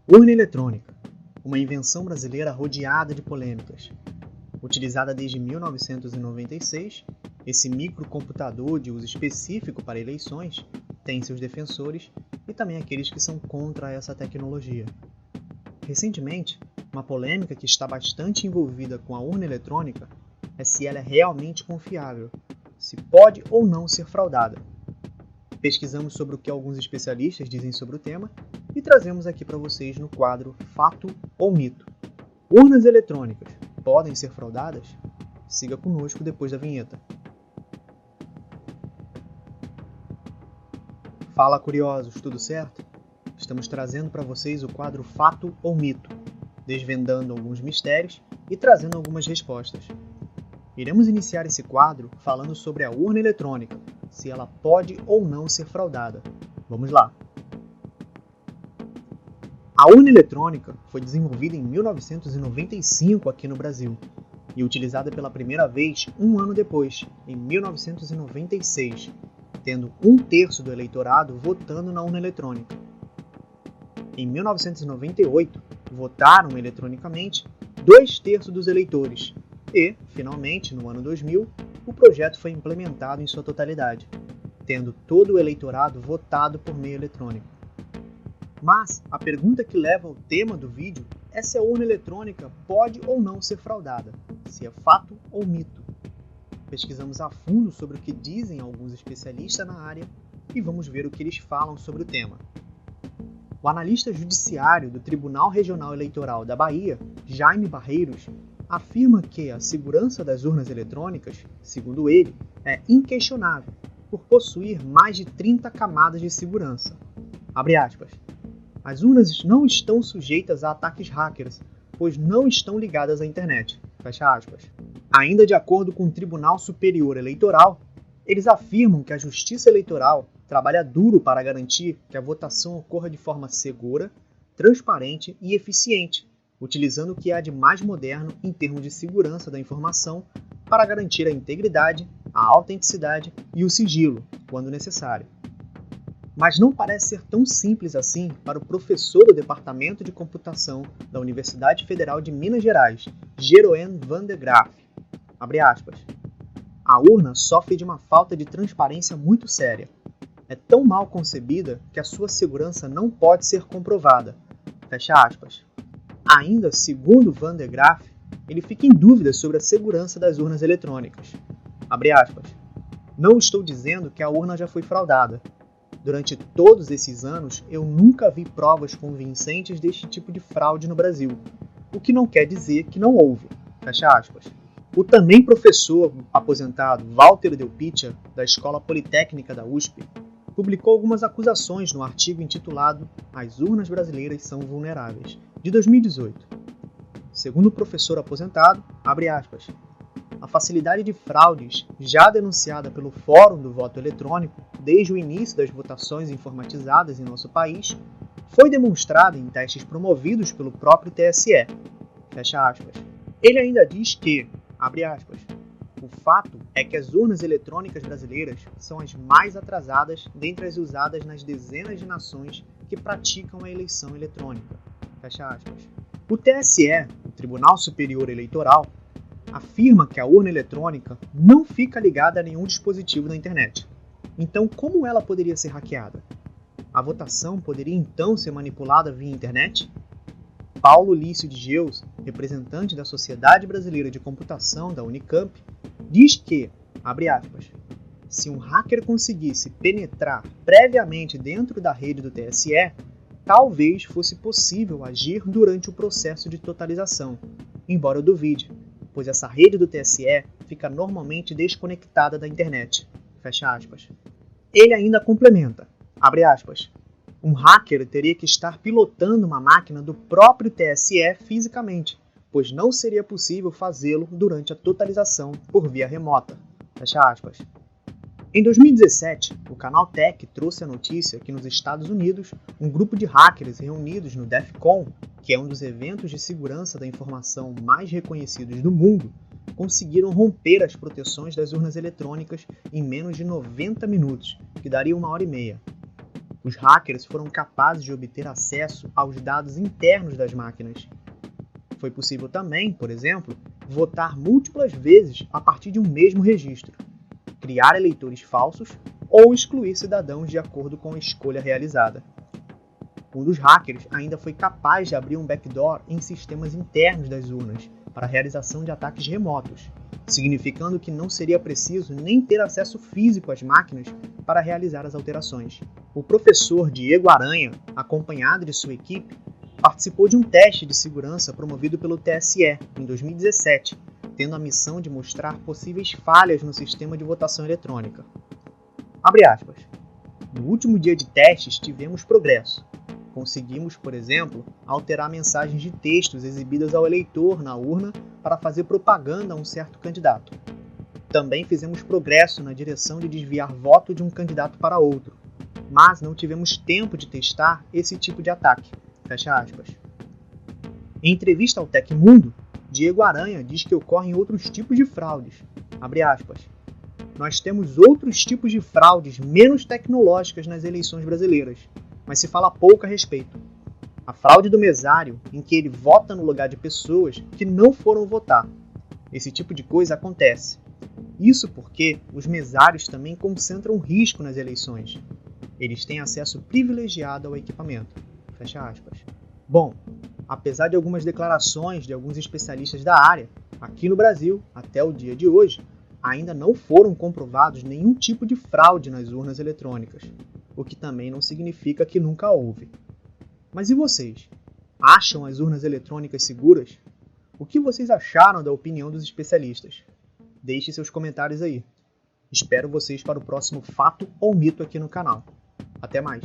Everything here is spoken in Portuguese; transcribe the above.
Urna eletrônica, uma invenção brasileira rodeada de polêmicas. Utilizada desde 1996, esse microcomputador de uso específico para eleições tem seus defensores e também aqueles que são contra essa tecnologia. Recentemente, uma polêmica que está bastante envolvida com a urna eletrônica é se ela é realmente confiável, se pode ou não ser fraudada. Pesquisamos sobre o que alguns especialistas dizem sobre o tema e trazemos aqui para vocês no quadro Fato ou Mito. Urnas eletrônicas podem ser fraudadas? Siga conosco depois da vinheta. Fala, curiosos, tudo certo? Estamos trazendo para vocês o quadro Fato ou Mito, desvendando alguns mistérios e trazendo algumas respostas. Iremos iniciar esse quadro falando sobre a urna eletrônica, se ela pode ou não ser fraudada. Vamos lá! A urna eletrônica foi desenvolvida em 1995 aqui no Brasil e utilizada pela primeira vez um ano depois, em 1996, tendo 1/3 do eleitorado votando na urna eletrônica. Em 1998, votaram eletronicamente 2/3 dos eleitores e, finalmente, no ano 2000, o projeto foi implementado em sua totalidade, tendo todo o eleitorado votado por meio eletrônico. Mas a pergunta que leva ao tema do vídeo é se a urna eletrônica pode ou não ser fraudada, se é fato ou mito. Pesquisamos a fundo sobre o que dizem alguns especialistas na área e vamos ver o que eles falam sobre o tema. O analista judiciário do Tribunal Regional Eleitoral da Bahia, Jaime Barreiros, afirma que a segurança das urnas eletrônicas, segundo ele, é inquestionável, por possuir mais de 30 camadas de segurança. Abre aspas. As urnas não estão sujeitas a ataques hackers, pois não estão ligadas à internet. Fecha aspas. Ainda de acordo com o Tribunal Superior Eleitoral, eles afirmam que a Justiça Eleitoral trabalha duro para garantir que a votação ocorra de forma segura, transparente e eficiente, utilizando o que há de mais moderno em termos de segurança da informação para garantir a integridade, a autenticidade e o sigilo, quando necessário. Mas não parece ser tão simples assim para o professor do Departamento de Computação da Universidade Federal de Minas Gerais, Jeroen van der Graaf. Abre aspas. A urna sofre de uma falta de transparência muito séria. É tão mal concebida que a sua segurança não pode ser comprovada. Fecha aspas. Ainda segundo Van der Graaf, ele fica em dúvida sobre a segurança das urnas eletrônicas. Abre aspas. Não estou dizendo que a urna já foi fraudada. Durante todos esses anos, eu nunca vi provas convincentes deste tipo de fraude no Brasil, o que não quer dizer que não houve. Fecha aspas. O também professor aposentado Walter Delpitia, da Escola Politécnica da USP, publicou algumas acusações no artigo intitulado As urnas brasileiras são vulneráveis, de 2018. Segundo o professor aposentado, abre aspas, a facilidade de fraudes, já denunciada pelo Fórum do Voto Eletrônico desde o início das votações informatizadas em nosso país, foi demonstrada em testes promovidos pelo próprio TSE. Fecha aspas. Ele ainda diz que, abre aspas, o fato é que as urnas eletrônicas brasileiras são as mais atrasadas dentre as usadas nas dezenas de nações que praticam a eleição eletrônica. Fecha aspas. O TSE, o Tribunal Superior Eleitoral, afirma que a urna eletrônica não fica ligada a nenhum dispositivo da internet. Então, como ela poderia ser hackeada? A votação poderia então ser manipulada via internet? Paulo Lício de Geus, representante da Sociedade Brasileira de Computação da Unicamp, diz que, abre aspas, se um hacker conseguisse penetrar previamente dentro da rede do TSE, talvez fosse possível agir durante o processo de totalização, embora eu duvide, pois essa rede do TSE fica normalmente desconectada da internet. Fecha aspas. Ele ainda complementa, abre aspas, um hacker teria que estar pilotando uma máquina do próprio TSE fisicamente, pois não seria possível fazê-lo durante a totalização por via remota. Fecha aspas. Em 2017, o canal Tech trouxe a notícia que nos Estados Unidos, um grupo de hackers reunidos no DEF CON, que é um dos eventos de segurança da informação mais reconhecidos do mundo, conseguiram romper as proteções das urnas eletrônicas em menos de 90 minutos, que daria 1h30. Os hackers foram capazes de obter acesso aos dados internos das máquinas. Foi possível também, por exemplo, votar múltiplas vezes a partir de um mesmo registro, criar eleitores falsos ou excluir cidadãos de acordo com a escolha realizada. Um dos hackers ainda foi capaz de abrir um backdoor em sistemas internos das urnas para a realização de ataques remotos, significando que não seria preciso nem ter acesso físico às máquinas para realizar as alterações. O professor Diego Aranha, acompanhado de sua equipe, participou de um teste de segurança promovido pelo TSE em 2017, tendo a missão de mostrar possíveis falhas no sistema de votação eletrônica. Abre aspas. No último dia de testes tivemos progresso. Conseguimos, por exemplo, alterar mensagens de textos exibidas ao eleitor na urna para fazer propaganda a um certo candidato. Também fizemos progresso na direção de desviar voto de um candidato para outro, mas não tivemos tempo de testar esse tipo de ataque. Fecha aspas. Em entrevista ao Tecmundo, Diego Aranha diz que ocorrem outros tipos de fraudes. Abre aspas. Nós temos outros tipos de fraudes menos tecnológicas nas eleições brasileiras, mas se fala pouco a respeito. A fraude do mesário, em que ele vota no lugar de pessoas que não foram votar. Esse tipo de coisa acontece. Isso porque os mesários também concentram risco nas eleições. Eles têm acesso privilegiado ao equipamento. Fecha aspas. Bom, apesar de algumas declarações de alguns especialistas da área, aqui no Brasil, até o dia de hoje, ainda não foram comprovados nenhum tipo de fraude nas urnas eletrônicas, o que também não significa que nunca houve. Mas e vocês? Acham as urnas eletrônicas seguras? O que vocês acharam da opinião dos especialistas? Deixe seus comentários aí. Espero vocês para o próximo Fato ou Mito aqui no canal. Até mais!